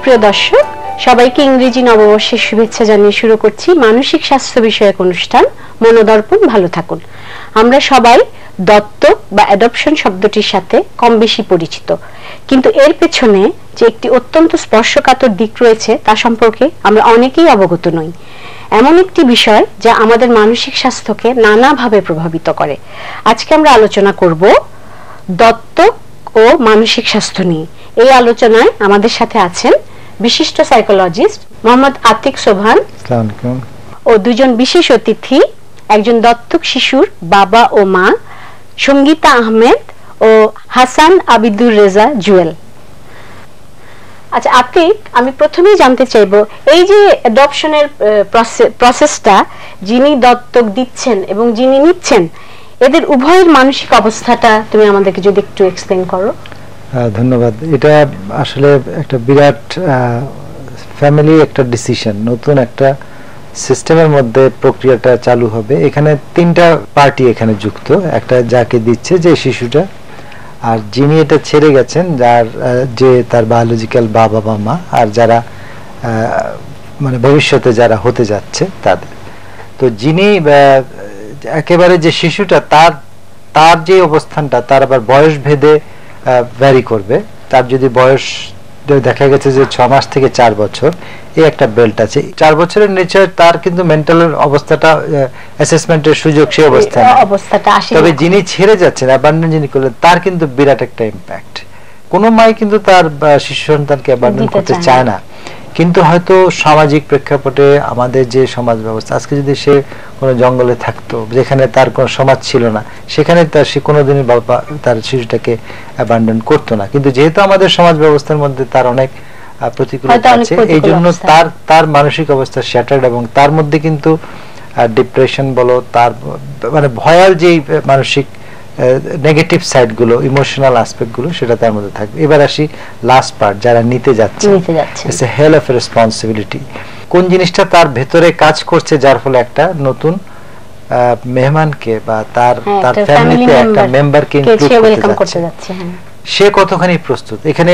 সুপ্রিয় দর্শক, সবাইকে ইংরেজি নববর্ষের শুভেচ্ছা জানিয়ে শুরু করছি মানসিক স্বাস্থ্য বিষয়ক অনুষ্ঠান মনোদর্পণ ভালো থাকুন। আমরা সবাই দত্তক বা অ্যাডপশন শব্দটির সাথে কম বেশি পরিচিত, কিন্তু এর পেছনে যে একটি অত্যন্ত স্পর্শকাতর দিক রয়েছে তা সম্পর্কে আমরা অনেকেই অবগত নই। এমন একটি বিষয় যা আমাদের মানসিক স্বাস্থ্যকে নানাভাবে প্রভাবিত করে। আজকে আমরা আলোচনা করব দত্তক ও মানসিক স্বাস্থ্য নিয়ে। এই আলোচনায় আমাদের সাথে আছেন বিশিষ্ট সাইকোলজিস্ট মোহাম্মদ আতিক সোবহান ও দুজন বিশেষ অতিথি, একজন দত্তক শিশুর বাবা ও মা সঙ্গীতা আহমেদ ও হাসান আবিদুর রেজা জুয়েল। আচ্ছা আতিক, আমি প্রথমেই জানতে চাইবো, এই যে অ্যাডপশনের প্রসেসটা, যিনি দত্তক দিচ্ছেন এবং যিনি নিচ্ছেন, এদের উভয়ের মানসিক অবস্থাটা তুমি আমাদেরকে যদি একটু এক্সপ্লেইন করো। ধন্যবাদ। এটা আসলে একটা বিরাট ফ্যামিলি একটা ডিসিশন, নতুন একটা সিস্টেমের মধ্যে প্রক্রিয়াটা চালু হবে। এখানে তিনটা পার্টি এখানে যুক্ত, একটা যাকে দিচ্ছে যে শিশুটা, আর যিনি এটা ছেড়ে গেছেন যার যে তার বায়োলজিক্যাল বাবা বা মা, আর যারা মানে ভবিষ্যতে যারা হতে যাচ্ছে তাদের। তো যিনি একেবারে যে শিশুটা, তার যে অবস্থানটা তার আবার বয়স ভেদে ভ্যারি করবে। তার যদি বয়স দেখা গেছে যে 6 মাস থেকে 4 বছর, এই একটা বেল্ট আছে। 4 বছরের নিচে তার কিন্তু মেন্টাল অবস্থাটা অ্যাসেসমেন্টের সুযোগ সেই অবস্থাটা আসে। তবে যিনি ছেড়ে যাচ্ছেন, অ্যাবান্ডন যিনি করলেন, তার কিন্তু বিরাট একটা ইম্প্যাক্ট। কোনো মাই কিন্তু তার শিশু সন্তানকে অ্যাবান্ডন করতে চায় না, কিন্তু হয়তো সামাজিক প্রেক্ষাপটে আমাদের যে সমাজ ব্যবস্থা, আজকে যদি সে কোনো জঙ্গলে থাকতো যেখানে তার কোনো সমাজ ছিল না, সেখানে সে কোনোদিনই বাবা তার শিশুটাকে অ্যাবান্ডন করতো না। কিন্তু যেহেতু আমাদের সমাজ ব্যবস্থার মধ্যে তার অনেক প্রতিকূলতা আছে, এই জন্য তার মানসিক অবস্থা শ্যাটার্ড, এবং তার মধ্যে কিন্তু ডিপ্রেশন বলো, তার মানে ভয়াল যে মানসিক নেগেটিভ সাইড গুলো, ইমোশনাল অ্যাসপেক্ট গুলো, সেটা তার মধ্যে থাকবে। এবার আসি লাস্ট পার্ট, যারা নিতে যাচ্ছে, it's a hell of responsibility. কোন জিনিসটা তার ভেতরে কাজ করছে, যার ফলে একটা নতুন মেহমানকে বা তার ফ্যামিলিতে একটা মেম্বারকে ইনক্লুড করতে যাচ্ছে, সে কতখানি প্রস্তুত। এখানে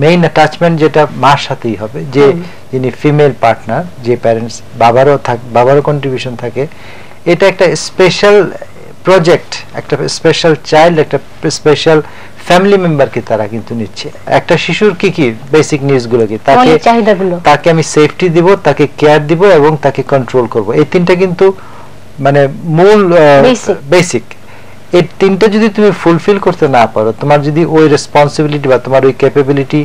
মেইন অ্যাটাচমেন্ট যেটা মার সাথেই হবে, যে যিনি ফিমেল পার্টনার, যে প্যারেন্টস, বাবারও কন্ট্রিবিউশন থাকে। এটা একটা স্পেশাল প্রজেক্ট, একটা স্পেশাল চাইল্ড, একটা স্পেশাল ফ্যামিলি মেম্বারকে তারা কিন্তু নিচ্ছে। একটা শিশুর কি কি বেসিক নিডস গুলো কি, তাকে আমি সেফটি দিব, তাকে কেয়ার দিব এবং তাকে কন্ট্রোল করব। এই তিনটা কিন্তু মানে মূল বেসিক। এই তিনটা যদি তুমি ফুলফিল করতে না পারো, তোমার যদি ওই রেসপন্সিবিলিটি বা তোমার ওই ক্যাপাবিলিটি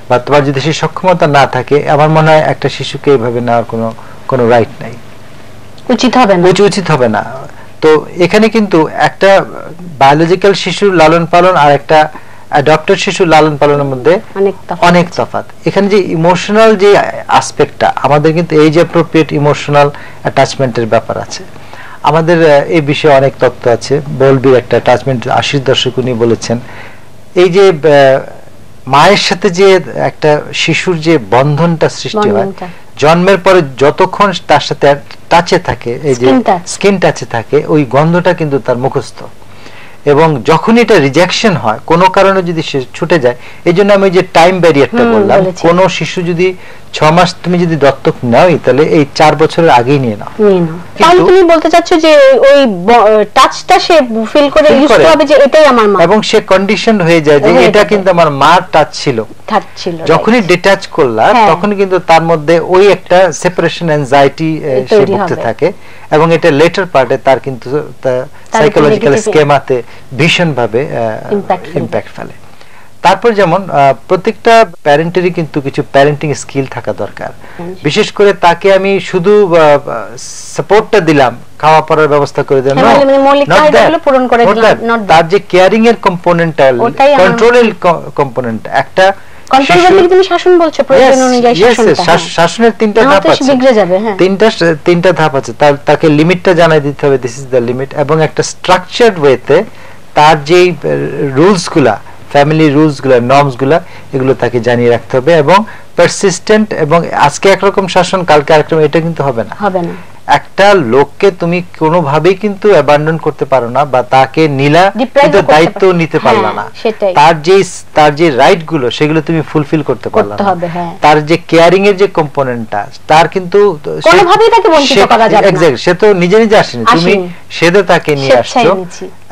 বা তোমার যদি সেই সক্ষমতা না থাকে, আমার মনে হয় একটা শিশুকে এইভাবে নেওয়ার কোনো রাইট নাই, উচিত হবে না। তো এখানে কিন্তু একটা বায়োলজিক্যাল শিশুর লালন পালন আর একটা অ্যাডপ্টেড শিশুর লালন পালনের মধ্যে অনেক তফাৎ। এখানে যে ইমোশনাল যে অ্যাসপেক্টটা, আমাদের কিন্তু এই যে অ্যাপ্রোপ্রিয়েট ইমোশনাল অ্যাটাচমেন্টের ব্যাপার আছে। আমাদের এই বিষয়ে অনেক তত্ত্ব আছে। বলবির একটা অ্যাটাচমেন্ট 80-র দশকে উনি বলেছেন, এই যে মায়ের সাথে যে একটা শিশুর যে বন্ধনটা সৃষ্টি হয়, জন্মের পরে যতক্ষণ তার সাথে টাচে থাকে, এই যে স্কিন টাচে থাকে, ওই গন্ধটা কিন্তু তার মুখস্থ। এবং যখন এটা রিজেকশন হয়, কোনো কারণে যদি সে ছুটে যায়, এই জন্য আমি যে টাইম ব্যারিয়ারটা বললাম, কোন শিশু যদি 6 মাস তুমি যদি দত্তক নাও, তাহলে এই 4 বছরের আগেই নিয়ে নাও। তাহলে তুমি বলতে চাচ্ছ যে ওই টাচটা সে ফিল করে ইউজ হবে যে এটাই আমার মা, এবং সে কন্ডিশন হয়ে যায় যে এটা কিন্তু আমার মার টাচ ছিল। যখনই ডিটাচ করলা, তখন কিন্তু তার মধ্যে ওই একটা সেপারেশন অ্যাংজাইটি সে ভুগতে থাকে, এবং এটা লেটার পার্টে তার কিন্তু সাইকোলজিক্যাল স্কেমাতে ভীষণ ভাবে ইম্প্যাক্ট ফেলে। তারপর যেমন প্রত্যেকটা প্যারেন্টেরই কিন্তু কিছু প্যারেন্টিং স্কিল থাকা দরকার। বিশেষ করে তাকে আমি শুধু সাপোর্টটা দিলাম, খাওয়া পড়ার ব্যবস্থা করে দিলাম, তার যে কেয়ারিং এর কম্পোনেন্টটা, কন্ট্রোলের কম্পোনেন্ট, একটা শাসনের তিনটা ধাপ আছে। তাকে লিমিটটা জানাই দিতে হবে, দিস ইজ দ্য লিমিট, এবং একটা স্ট্রাকচার্ড ওয়েতে তার যে রুলস গুলা, ফ্যামিলি রুলস গুলা, নর্মস গুলা, এগুলো তাকে জানিয়ে রাখতে হবে। এবং পারসিস্টেন্ট, এবং আজকে একরকম শাসন, কালকে আরেকরকম, এটা কিন্তু হবে না। একটা লোককে তুমি কোনোভাবেই কিন্তু অ্যাবান্ডন করতে পারো না, বা তাকে নিলা কিন্তু দায়িত্ব নিতে পারলা না, তার যে রাইট গুলো সেগুলো তুমি ফুলফিল করতে পারলা না, তার যে কেয়ারিং এর যে কম্পোনেন্টটা তার কিন্তু কোনোভাবেই তাকে বঞ্চিত করা যাবে না। এক্স্যাক্টলি, সে তো নিজে নিজে আসেনি, তুমি সেদে তাকে নিয়ে আসছো,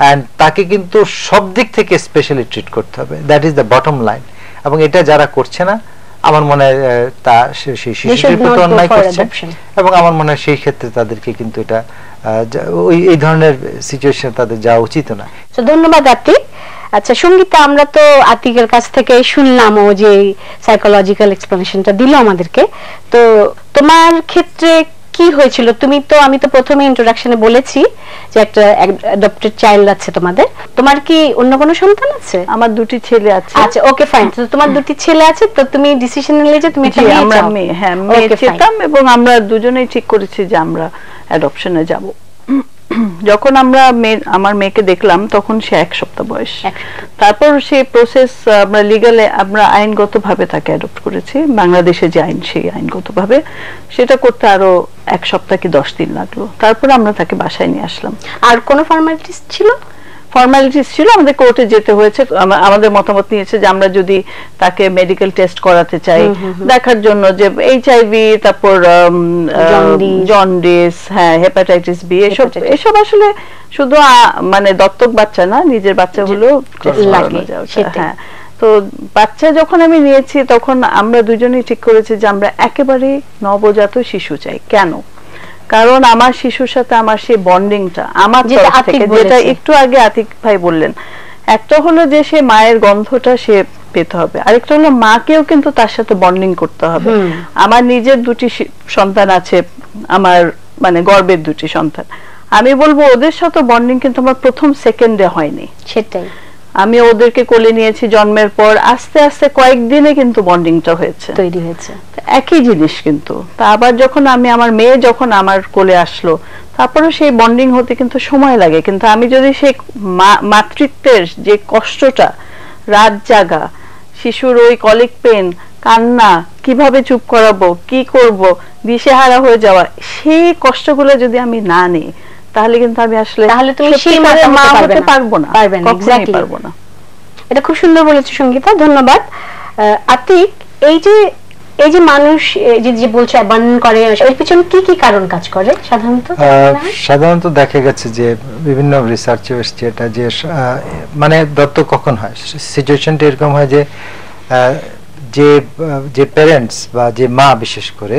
এন্ড তাকে কিন্তু সব দিক থেকে স্পেশালি ট্রিট করতে হবে, that is the bottom line. এবং এটা যারা করছে না, আমার মনে হয় তা সেই শিশুদের প্রতি অন্যায় করছে, এবং আমার মনে হয় সেই ক্ষেত্রে তাদেরকে কিন্তু এটা এই ধরনের সিচুয়েশন তাদের যাওয়া উচিত না। ধন্যবাদ আতিক। আচ্ছা সঙ্গীতা, আমরা তো আতিকের কাছ থেকে শুনলাম ও যে সাইকোলজিক্যাল এক্সপ্লেনেশনটা দিল আমাদেরকে, তো তোমার ক্ষেত্রে কি হয়েছিল? আমি তো প্রথমে ইন্ট্রোডাকশনে বলেছি যে একটা অ্যাডপ্টেড চাইল্ড আছে তোমাদের, তোমার কি অন্য কোনো সন্তান আছে? আমার দুটি ছেলে আছে। আচ্ছা ওকে ফাইন, তো তোমার দুটি ছেলে আছে, তো তুমি ডিসিশন নিলে যে তুমি একটা মেয়ে, হ্যাঁ মেয়ে চেতাম, এবং আমরা দুজনেই ঠিক করেছি যে আমরা অ্যাডপশনে যাব। যখন আমরা আমার মেয়েকে দেখলাম তখন সে 1 সপ্তাহ বয়স, তারপর সেই প্রসেস আমরা লিগালে আমরা আইনগতভাবে তাকে অ্যাডপ্ট করেছি, বাংলাদেশে যে আইন সেই আইনগতভাবে সেটা করতে আরো 1 সপ্তাহ কি 10 দিন লাগলো, তারপর আমরা তাকে বাসায় নিয়ে আসলাম। আর কোনো ফর্মালিটিস ছিল? ফর্মালিটিস ছিল, আমাদের কোর্টে যেতে হয়েছে, আমাদের মতামত নিয়েছে যে আমরা যদি তাকে মেডিকেল টেস্ট করাতে চাই দেখার জন্য যে এইচআইভি, তারপর জন্ডিস, হ্যাঁ হেপাটাইটিস বি, এসব আসলে শুধু মানে দত্তক বাচ্চা না, নিজের বাচ্চা হলেও হ্যাঁ। তো বাচ্চা যখন আমি নিয়েছি তখন আমরা দুজনেই ঠিক করেছি যে আমরা একেবারে নবজাত শিশু চাই। কেন? কারণ আমার শিশুর সাথে আমার সেই বন্ডিংটা আমার তরফ থেকে, যেটা একটু আগে আতিক ভাই বললেন, একটা হলো যে সে মায়ের গন্ধটা সে পেতে হবে, আরেকটা হলো মাকেও কিন্তু তার সাথে বন্ডিং করতে হবে। আমার নিজের দুটি সন্তান আছে, আমার মানে গর্বের দুটি সন্তান, আমি বলবো ওদের সাথে বন্ডিং কিন্তু আমার প্রথম সেকেন্ডে হয়নি। সেটাই, আমি ওদেরকে কোলে নিয়েছি জন্মের পর, আস্তে আস্তে কয়েকদিনে কিন্তু বন্ডিংটা হয়েছে, তৈরি হয়েছে, একই জিনিস। কিন্তু তা আবার যখন আমার মেয়ে যখন আমার কোলে আসলো, তারপরে সেই বন্ডিং হতে কিন্তু সময় লাগে। কিন্তু আমি যদি সেই মাতৃত্বের যে কষ্টটা, রাত জাগা, শিশুর ওই কলিক পেন, কান্না, কিভাবে চুপ করাবো, কি করব, দিশেহারা হয়ে যাওয়া, সেই কষ্টগুলো যদি আমি না নিই, তাহলে কিন্তু আমি আসলে তুমি সেই মা হতে পারবো না, এক্স্যাক্টলি পারবো না। এটা খুব সুন্দর বলেছো সঙ্গীতা, ধন্যবাদ। আতিক, এই যে মানুষ যে বলছে অ্যাবান্ডন করে, এর পিছনে কি কি কারণ কাজ করে সাধারণত দেখা গেছে যে বিভিন্ন রিসার্চে এসেছে এটা যে মানে দত্তক কখন হয়, সিচুয়েশনটা এরকম হয় যে যে প্যারেন্টস বা যে মা বিশেষ করে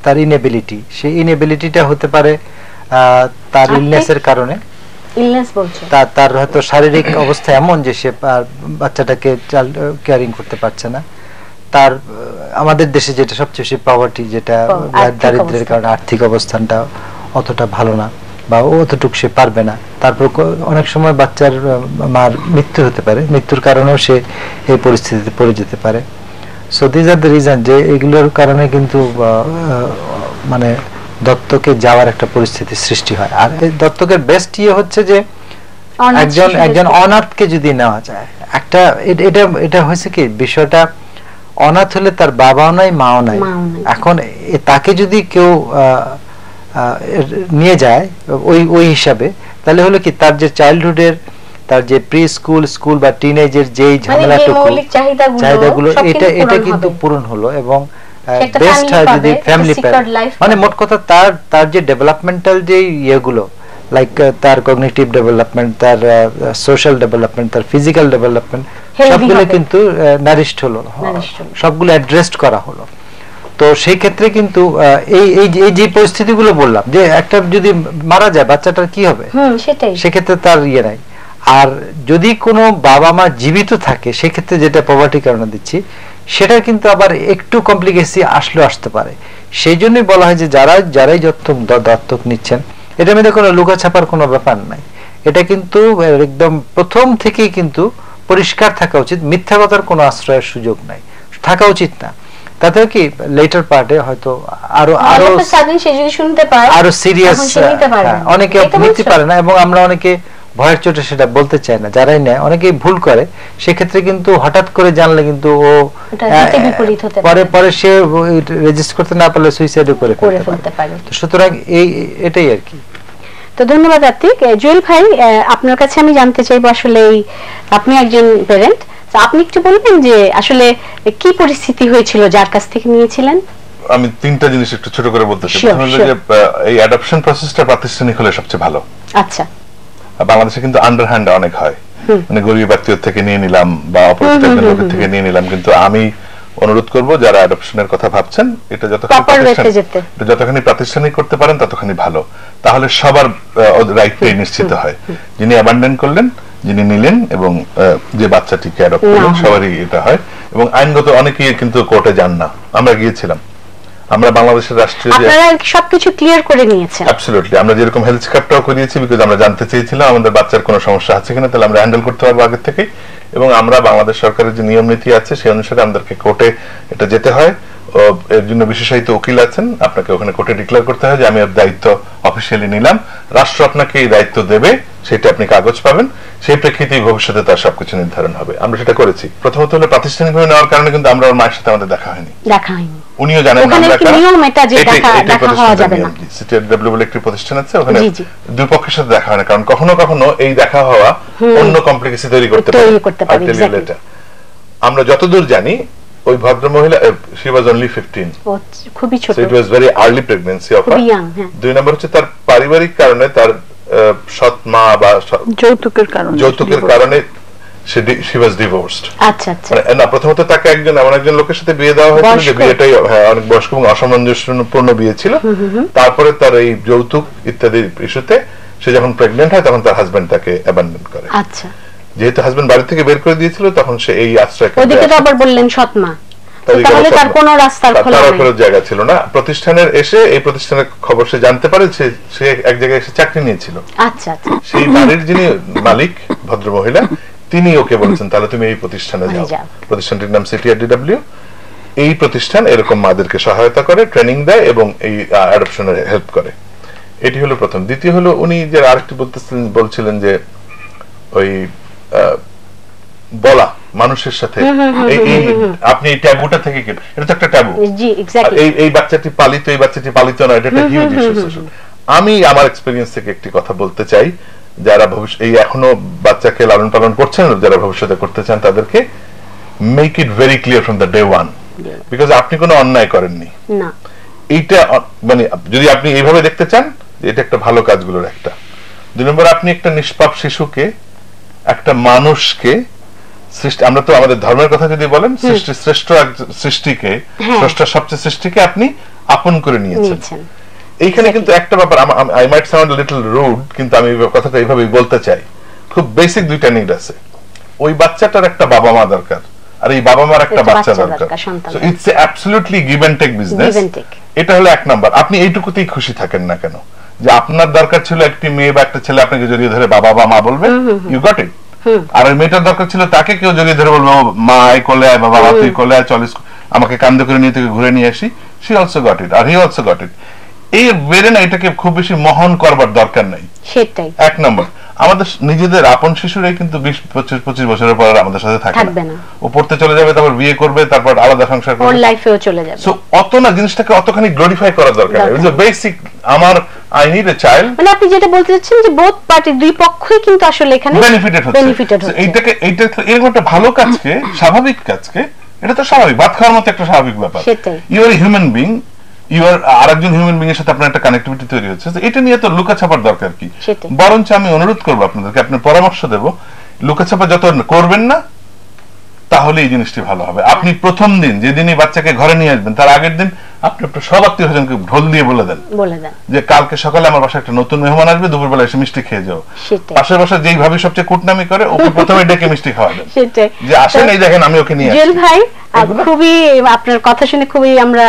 তার ইনএবিলিটি, সেই ইনএবিলিটিটা হতে পারে তার ইলনেসের কারণে, তার হয়তো শারীরিক অবস্থা এমন যে সে বাচ্চাটাকে কেয়ারিং করতে পারছে না, তার আমাদের দেশে যেটা সবচেয়ে বেশি পভার্টি, যেটা দারিদ্র্যের কারণে আর্থিক অবস্থানটা অতটা ভালো না, বা অতটুকু সে পারবে না, তারপর অনেক সময় বাচ্চার মার মৃত্যু হতে পারে, মৃত্যুর কারণেও সে এই পরিস্থিতিতে পড়ে যেতে পারে। So this are the reason যে এগুলোর কারণে কিন্তু মানে দত্তকে যাওয়ার একটা পরিস্থিতি সৃষ্টি হয়। আর এই দত্তকের বেস্ট হচ্ছে যে একজন অনাথকে যদি নেওয়া যায়, একটা এটা হয়েছে কি, বিষয়টা অনাথ হলে তার বাবাও নাই মাও নাই, এখন তাকে যদি কেউ নিয়ে যায় ওই হিসাবে, তাহলে হলো কি তার যে চাইল্ডহুডের, তার যে প্রি স্কুল বা টিনেজের যেই ঝামেলাটুকু চাহিদাগুলো এটা কিন্তু পূরণ হলো, এবং বেস্ট হয় যদি ফ্যামিলি মানে মোট কথা তার যে ডেভেলপমেন্টাল যে ইয়েগুলো, লাইক তার কগনিটিভ ডেভেলপমেন্ট, তার সোশ্যাল ডেভেলপমেন্ট, তার ফিজিক্যাল ডেভেলপমেন্ট, সবগুলো কিন্তু নারিশড হলো, সবগুলো অ্যাড্রেসড করা হলো। তো সেই ক্ষেত্রে কিন্তু এই যে পরিস্থিতিগুলো বললাম, যে একটা যদি মারা যায় বাচ্চাটার কি হবে, সেক্ষেত্রে তার ইয়ে নাই। আর যদি কোনো বাবা মা জীবিত থাকে, সেক্ষেত্রে যেটা পভার্টি কারণে দিচ্ছি, সেটা কিন্তু আবার একটু কমপ্লিকেসি আসতে পারে। সেই জন্যই বলা হয় যে যারাই দত্তক নিচ্ছেন, এটার মধ্যে কোনো লুকাছাপার কোনো ব্যাপার নাই, এটা কিন্তু একদম প্রথম থেকেই কিন্তু পরিষ্কার থাকা উচিত, মিথ্যা কথার কোনো আশ্রয়ের সুযোগ নাই, থাকা উচিত না। তাতে কি লেটার পার্টে হয়তো আরো সিরিয়াস অনেকে নিতে পারে না, এবং আমরা অনেকে ভয়ের চোটে সেটা বলতে চায় না, যারাই নেয় অনেকেই ভুল করে, সেক্ষেত্রে কিন্তু হঠাৎ করে জানলে কিন্তু ও পরে পরে সে রেজিস্টার করতে না পারলে সুইসাইডও করে ফেলতে পারে। তো সুতরাং এটাই আর কি। তো ধন্যবাদ আতিক। জুয়েল ভাই, আপনার কাছে আমি জানতে চাইবো, আসলে আপনি একজন প্যারেন্ট, আপনি একটু বলবেন যে আসলে কি পরিস্থিতি হয়েছিল যার কাছ থেকে নিয়েছিলেন? আমি তিনটা জিনিস একটু ছোট করে বলতে চাই। প্রথম হলো যে এই অ্যাডপশন প্রসেসটা প্রাতিষ্ঠানিক হলে সবচেয়ে ভালো। আচ্ছা। বাংলাদেশে কিন্তু আন্ডারহ্যান্ড অনেক হয়, মানে গরিব ব্যক্তির থেকে নিয়ে নিলাম বা অপরিচিত একজন লোকের থেকে নিয়ে নিলাম, কিন্তু আমি অনুরোধ করব যারা অ্যাডপশনের কথা ভাবছেন এটা যতখানি প্রাতিষ্ঠানিক করতে পারেন ততখানি ভালো, তাহলে সবার রাইটটাই নিশ্চিত হয়। যিনি অ্যাবান্ডন করলেন, যিনি নিলেন এবং যে বাচ্চাটিকে অ্যাডপ্ট করলেন, সবারই এটা হয়। এবং আইনগত অনেকেই কিন্তু কোর্টে যান না, আমরা গিয়েছিলাম। আমরা বাংলাদেশের রাষ্ট্রীয় সবকিছু ক্লিয়ার করে নিয়েছেন। অ্যাবসলিউটলি। আমরা যেরকম হেলথ চেকআপটাও করিয়েছি, বিকজ আমরা জানতে চেয়েছিলাম আমাদের বাচ্চার কোনো সমস্যা আছে কিনা, তাহলে আমরা হ্যান্ডেল করতে পারবো আগে থেকেই। এবং আমরা বাংলাদেশ সরকারের যে নিয়ম নীতি আছে সেই অনুসারে আমাদেরকে কোর্টে এটা যেতে হয়, এর জন্য বিশেষায়িত উকিল আছেন, আপনাকে ওখানে কোর্টে ডিক্লেয়ার করতে হয় যে আমি এর দায়িত্ব অফিসিয়ালি নিলাম, রাষ্ট্র আপনাকে এই দায়িত্ব দেবে, সেটা আপনি কাগজ পাবেন, সেই প্রেক্ষিতেই ভবিষ্যতে তার সবকিছু নির্ধারণ হবে। আমরা সেটা করেছি। প্রথমত হলো প্রাতিষ্ঠানিকভাবে নেওয়ার কারণে কিন্তু আমরা ওর মায়ের সাথে আমাদের দেখা হয়নি, উনিও জানেন না আমরা সিটিআরডব্লিউ বলে একটি প্রতিষ্ঠান আছে, ওখানে দুই পক্ষের সাথে দেখা হয় না, কারণ কখনো কখনো এই দেখা হওয়া অন্য কমপ্লিকেসি তৈরি করতে পারে। আমরা যতদূর জানি ওই ভদ্র মহিলা, she was only 15, খুবই ছোট, so it was very early pregnancy of her. দুই নম্বর হচ্ছে তার পারিবারিক কারণে, তার সৎ মা বা যৌতুকের কারণে she was divorced. আচ্ছা আচ্ছা। না, প্রথমত তাকে এমন একজন লোকের সাথে বিয়ে দেওয়া হয়েছিল যে বিয়েটাই অনেক বয়স্ক এবং অসামঞ্জস্যপূর্ণ বিয়ে ছিল। তারপরে তার এই যৌতুক ইত্যাদি ইস্যুতে সে যখন প্রেগন্যান্ট হয় তখন তার হাজবেন্ড তাকে অ্যাবান্ডন করে। আচ্ছা। যেহেতু হাজবেন্ড বাড়ি থেকে বের করে দিয়েছিল তখন সে এই আশ্রয় ওদিকে তো আবার বললেন সৎমা, তাহলে তার কোনো রাস্তার খোলা জায়গা ছিল না। প্রতিষ্ঠানের এসে এই প্রতিষ্ঠানের খবর সে জানতে পারে, সে এক জায়গায় এসে চাকরি নিয়েছিল। আচ্ছা আচ্ছা। সেই বাড়ির যিনি মালিক ভদ্র মহিলা, তিনি ওকে বলেছেন তাহলে তুমি এই প্রতিষ্ঠানে যাও। প্রতিষ্ঠানটির নাম সিটিআরডব্লিউ। এই প্রতিষ্ঠান এরকম মাদেরকে সহায়তা করে, ট্রেনিং দেয় এবং এই অ্যাডপশনে হেল্প করে। এটি হলো প্রথম। দ্বিতীয় হলো উনি যে আরেকটি বলছিলেন যে ওই বলা মানুষের সাথে, আপনি এই ট্যাবুটা থেকে এটা তো একটা ট্যাবু, এই বাচ্চাটি পালিত, এই বাচ্চাটি পালিত না, এটা একটা হিউজ ইস্যু। আমি আমার এক্সপেরিয়েন্স থেকে একটি কথা বলতে চাই, যারা এই এখনো বাচ্চাকে লালন পালন করছেন, যারা ভবিষ্যতে করতে চান, তাদেরকে make it very clear from the day one, because আপনি কোনো অন্যায় করেননি। এইটা মানে যদি আপনি এইভাবে দেখতে চান, এটা একটা ভালো কাজগুলোর একটা। দুই নম্বর, আপনি একটা নিষ্পাপ শিশুকে, একটা মানুষকে, আমরা তো আমাদের ধর্মের কথা যদি বলেন, শ্রেষ্ঠ সৃষ্টিকে, স্রষ্টার সবচেয়ে সৃষ্টিকে আপনি আপন করে নিয়েছেন। এইখানে কিন্তু একটা ব্যাপার, I might sound little rude, কিন্তু আমি কথাটা এইভাবেই বলতে চাই। খুব বেসিক দুইটা নিড আছে। ওই বাচ্চাটার একটা বাবা মা দরকার, আর এই বাবা মার একটা বাচ্চা দরকার। So it's absolutely give and take business. এটা হলো এক নাম্বার। আপনি এইটুকুতেই খুশি থাকেন না কেন, যে আপনার দরকার ছিল একটি মেয়ে বা একটা ছেলে আপনাকে জড়িয়ে ধরে বাবা বা মা বলবে, ইউ গট ইট। আর ওই মেয়েটার দরকার ছিল তাকে কেউ জড়িয়ে ধরে বলবে, মা আয় কোলে আয়, বাবা তুই কোলে আয়, চল আমাকে কান্দে করে নিয়ে থেকে ঘুরে নিয়ে আসি। শি অলসো গট ইট, আর হি অলসো গট ইট। এই বেড়ে না, এটাকে খুব বেশি মহন করবার দরকার নাই। সেটাই এক নম্বর। আমাদের নিজেদের আপন শিশুরাই কিন্তু 20-25 বছরের পর আমাদের সাথে থাকবে না, ও পড়তে চলে যাবে, তারপর বিয়ে করবে, তারপর আলাদা সংসার করবে, ওর লাইফেও চলে যাবে। সো অত না, জিনিসটাকে অতখানি গ্লোরিফাই করার দরকার নেই। It's basic. আমার আই নিড এ চাইল্ড, মানে আপনি যেটা বলতে চাচ্ছেন যে বোথ পার্টি, দুই পক্ষই কিন্তু আসলে এখানে বেনিফিটেড হচ্ছে। এইটা এরকম একটা ভালো কাজকে, স্বাভাবিক কাজকে, এটা তো স্বাভাবিক, ভাত খাওয়ার মতো একটা স্বাভাবিক ব্যাপার। ইউ আর হিউম্যান বিং, আরেকজন হিউম্যান বিং এর সাথে আপনার একটা কানেক্টিভিটি তৈরি হচ্ছে। এটা নিয়ে তো লুকাছাপার দরকার কি? বরঞ্চ আমি অনুরোধ করবো আপনাদেরকে, আপনার পরামর্শ দেবো, লুকাছাপা যত করবেন না, তাহলে এই জিনিসটি ভালো হবে। আপনি প্রথম দিন যেদিনই বাচ্চাকে ঘরে নিয়ে আসবেন, তার আগের দিন আপনি আপনার সব আত্মীয় স্বজনকে ঢোল দিয়ে বলে দেন যে কালকে সকালে আমার বাসায় একটা নতুন মেহমান আসবে, দুপুরবেলা এসে মিষ্টি খেয়ে যাও। পাশের বাসায় যেই ভাবি সবচেয়ে কুটনামি করে, ওকে প্রথমে ডেকে মিষ্টি খাওয়াবেন, যে আসেন এই দেখেন আমি ওকে নিয়ে আসি। জুয়েল ভাই, খুবই আপনার কথা শুনে খুবই আমরা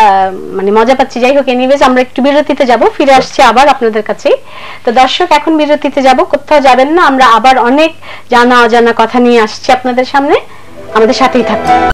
মানে মজা পাচ্ছি। যাই হোক, এনিওয়েজ আমরা একটু বিরতিতে যাব, ফিরে আসছি আবার আপনাদের কাছে। তো দর্শক, এখন বিরতিতে যাব, কোথাও যাবেন না, আমরা আবার অনেক জানা অজানা কথা নিয়ে আসছি আপনাদের সামনে, আমাদের সাথেই থাকুন।